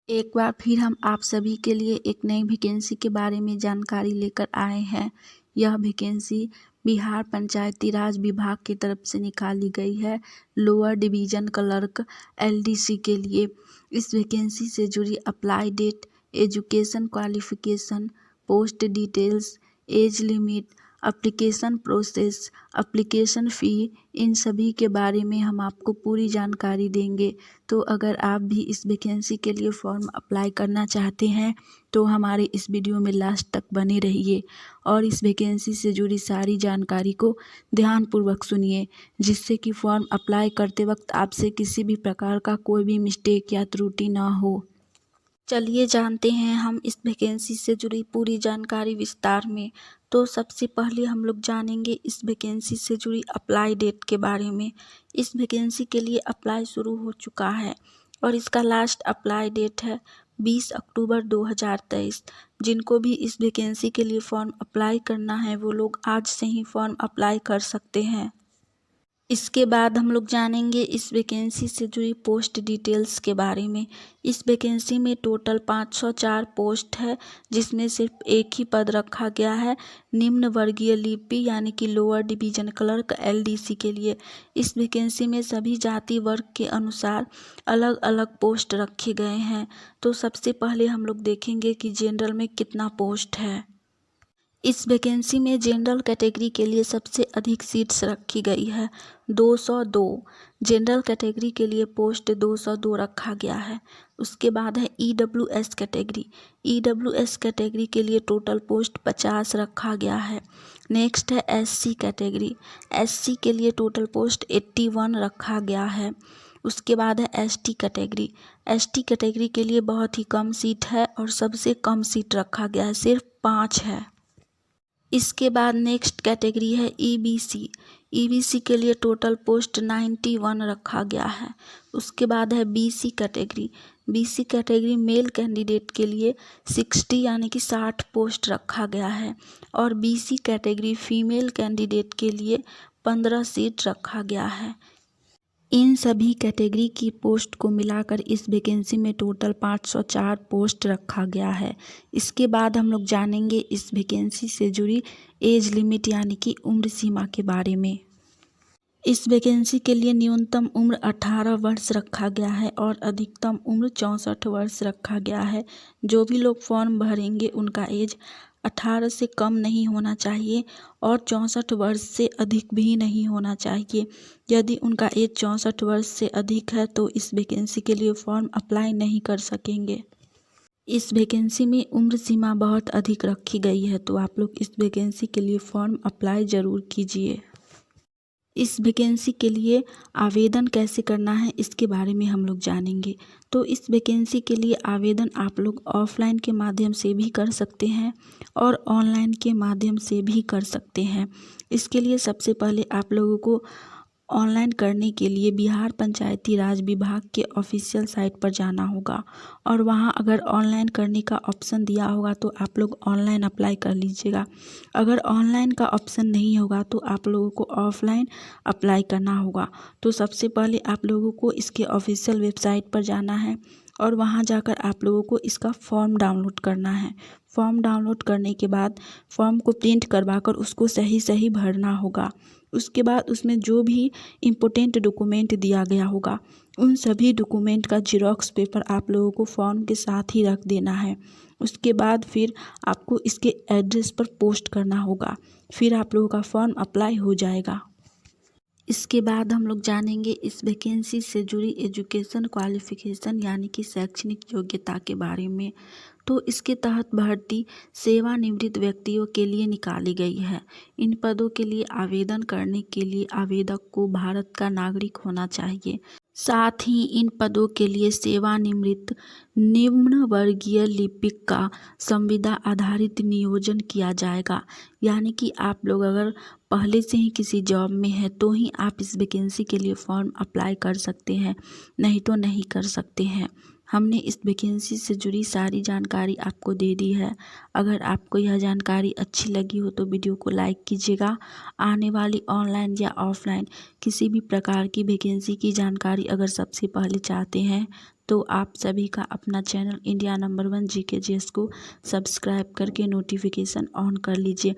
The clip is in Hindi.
एक बार फिर हम आप सभी के लिए एक नई वैकेंसी के बारे में जानकारी लेकर आए हैं। यह वैकेंसी बिहार पंचायती राज विभाग की तरफ से निकाली गई है, लोअर डिवीजन क्लर्क एलडीसी के लिए। इस वैकेंसी से जुड़ी apply date, education qualification, post details, age limit, application process, application fee, इन सभी के बारे में हम आपको पूरी जानकारी देंगे। तो अगर आप भी इस वैकेंसी के लिए फॉर्म अप्लाई करना चाहते हैं तो हमारे इस वीडियो में लास्ट तक बने रहिए और इस वैकेंसी से जुड़ी सारी जानकारी को ध्यानपूर्वक सुनिए, जिससे कि फॉर्म अप्लाई करते वक्त आपसे किसी भी प्रकार का कोई भी मिस्टेक या त्रुटि ना हो। चलिए जानते हैं हम इस वैकेंसी से जुड़ी पूरी जानकारी विस्तार में। तो सबसे पहले हम लोग जानेंगे इस वैकेंसी से जुड़ी अप्लाई डेट के बारे में। इस वैकेंसी के लिए अप्लाई शुरू हो चुका है और इसका लास्ट अप्लाई डेट है 20 अक्टूबर 2023। जिनको भी इस वैकेंसी के लिए फॉर्म अप्लाई करना है वो लोग आज से ही फॉर्म अप्लाई कर सकते हैं। इसके बाद हम लोग जानेंगे इस वैकेंसी से जुड़ी पोस्ट डिटेल्स के बारे में। इस वैकेंसी में टोटल 504 पोस्ट है, जिसमें सिर्फ एक ही पद रखा गया है, निम्न वर्गीय लिपि यानी कि लोअर डिवीजन क्लर्क एलडीसी के लिए। इस वैकेंसी में सभी जाति वर्ग के अनुसार अलग अलग पोस्ट रखे गए हैं। तो सबसे पहले हम लोग देखेंगे कि जनरल में कितना पोस्ट है। इस वैकेंसी में जनरल कैटेगरी के लिए सबसे अधिक सीट्स रखी गई है, 202। जनरल कैटेगरी के लिए पोस्ट 202 रखा गया है। उसके बाद है ईडब्ल्यूएस कैटेगरी। ईडब्ल्यूएस कैटेगरी के लिए टोटल पोस्ट 50 रखा गया है। नेक्स्ट है एससी कैटेगरी। एससी के लिए टोटल पोस्ट 81 रखा गया है। उसके बाद है एसटी कैटेगरी। एसटी कैटेगरी के लिए बहुत ही कम सीट है और सबसे कम सीट रखा गया है, सिर्फ 5 है। इसके बाद नेक्स्ट कैटेगरी है ईबीसी। ईबीसी के लिए टोटल पोस्ट 91 रखा गया है। उसके बाद है BC category. BC category male candidate के लिए 60 यानी कि 60 पोस्ट रखा गया है और बीसी कैटेगरी फीमेल कैंडिडेट के लिए 15 सीट रखा गया है। इन सभी कैटेगरी की पोस्ट को मिलाकर इस वैकेंसी में टोटल 504 पोस्ट रखा गया है। इसके बाद हम लोग जानेंगे इस वैकेंसी से जुड़ी एज लिमिट यानी कि उम्र सीमा के बारे में। इस वैकेंसी के लिए न्यूनतम उम्र 18 वर्ष रखा गया है और अधिकतम उम्र 64 वर्ष रखा गया है। जो भी लोग फॉर्म भरेंगे उनका एज 18 से कम नहीं होना चाहिए और 64 वर्ष से अधिक भी नहीं होना चाहिए। यदि उनका एज 64 वर्ष से अधिक है तो इस वैकेंसी के लिए फॉर्म अप्लाई नहीं कर सकेंगे। इस वैकेंसी में उम्र सीमा बहुत अधिक रखी गई है, तो आप लोग इस वैकेंसी के लिए फॉर्म अप्लाई ज़रूर कीजिए। इस वैकेंसी के लिए आवेदन कैसे करना है इसके बारे में हम लोग जानेंगे। तो इस वैकेंसी के लिए आवेदन आप लोग ऑफलाइन के माध्यम से भी कर सकते हैं और ऑनलाइन के माध्यम से भी कर सकते हैं। इसके लिए सबसे पहले आप लोगों को ऑनलाइन करने के लिए बिहार पंचायती राज विभाग के ऑफिशियल साइट पर जाना होगा और वहां अगर ऑनलाइन करने का ऑप्शन दिया होगा तो आप लोग ऑनलाइन अप्लाई कर लीजिएगा। अगर ऑनलाइन का ऑप्शन नहीं होगा तो आप लोगों को ऑफलाइन अप्लाई करना होगा। तो सबसे पहले आप लोगों को इसके ऑफिशियल वेबसाइट पर जाना है और वहां जाकर आप लोगों को इसका फॉर्म डाउनलोड करना है। फॉर्म डाउनलोड करने के बाद फॉर्म को प्रिंट करवाकर उसको सही सही भरना होगा। उसके बाद उसमें जो भी इम्पोर्टेंट डॉक्यूमेंट दिया गया होगा उन सभी डॉक्यूमेंट का जेरॉक्स पेपर आप लोगों को फॉर्म के साथ ही रख देना है। उसके बाद फिर आपको इसके एड्रेस पर पोस्ट करना होगा, फिर आप लोगों का फॉर्म अप्लाई हो जाएगा। इसके बाद हम लोग जानेंगे इस वैकेंसी से जुड़ी एजुकेशन क्वालिफिकेशन यानी कि शैक्षणिक योग्यता के बारे में। तो इसके तहत भर्ती सेवानिवृत्त व्यक्तियों के लिए निकाली गई है। इन पदों के लिए आवेदन करने के लिए आवेदक को भारत का नागरिक होना चाहिए। साथ ही इन पदों के लिए सेवानिवृत्त निम्न वर्गीय लिपिक का संविदा आधारित नियोजन किया जाएगा। यानी कि आप लोग अगर पहले से ही किसी जॉब में है तो ही आप इस वैकेंसी के लिए फॉर्म अप्लाई कर सकते हैं, नहीं तो नहीं कर सकते हैं। हमने इस वैकेंसी से जुड़ी सारी जानकारी आपको दे दी है। अगर आपको यह जानकारी अच्छी लगी हो तो वीडियो को लाइक कीजिएगा। आने वाली ऑनलाइन या ऑफलाइन किसी भी प्रकार की वैकेंसी की जानकारी अगर सबसे पहले चाहते हैं तो आप सभी का अपना channel India number 1 GK GS को सब्सक्राइब करके नोटिफिकेशन ऑन कर लीजिए।